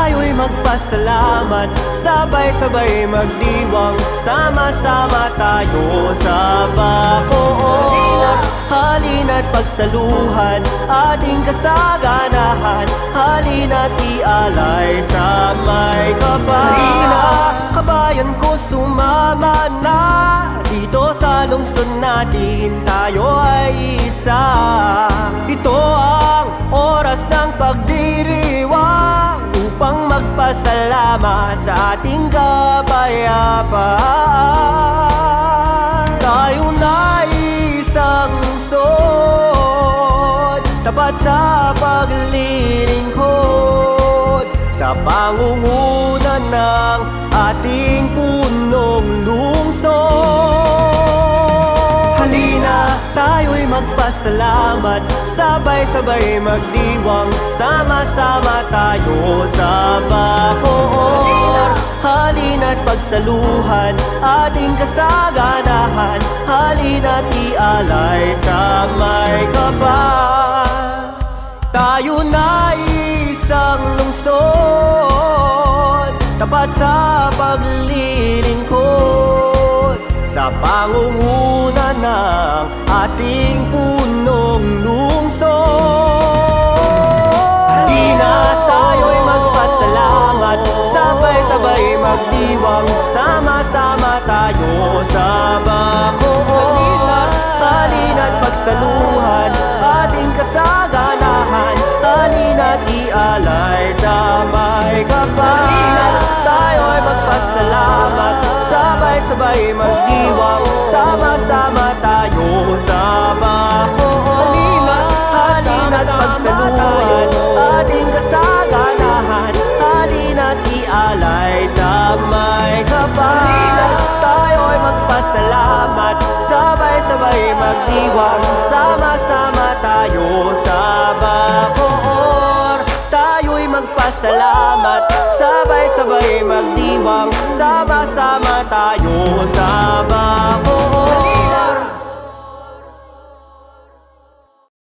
tayo'y magpasalamat, sabay-sabay magdiwang, sama-sama tayo sa Bacoor. Halina't pagsaluhan ating kasaganahan, halina't ialay sa may kapal. Halina, kabayan ko, sumama na, dito sa lungsod natin tayo ay isa. Ito ang oras ng pagdiriwang upang magpasalamat sa ating kapayapaan. Tayo na isang lungsod, tapat sa paglilingkod, sa pangunguna ng ating punong lungsod. Halina, tayo'y magpasalamat, sabay-sabay magdiwang, sama-sama tayo sa Bacoor. Halina't pagsaluhan ating kasaganahan, halina't ialay sa may kapal. Tayo na isang lungsod, tapat sa paglilingkod, sa pangunguna ng ating punong lungsod. Halina, tayo'y magpasalamat, sabay-sabay magdiwang, sama-sama tayo sa Bacoor. Halina't pagsaluhan ating kasaganahan, halina't ialay sa may kapal. Tayo'y magpasalamat, sabay-sabay magdiwang, sama-sama tayo sa Bacoor. Halina't pagsaluhan ating kasaganahan, halina't ialay sa may kapal. Tayo'y magpasalamat, sabay-sabay magdiwang, sama-sama tayo sa Bacoor. Tayo'y magpasalamat, sabay-sabay magdiwang, sama-sama tayo sa Bacoor.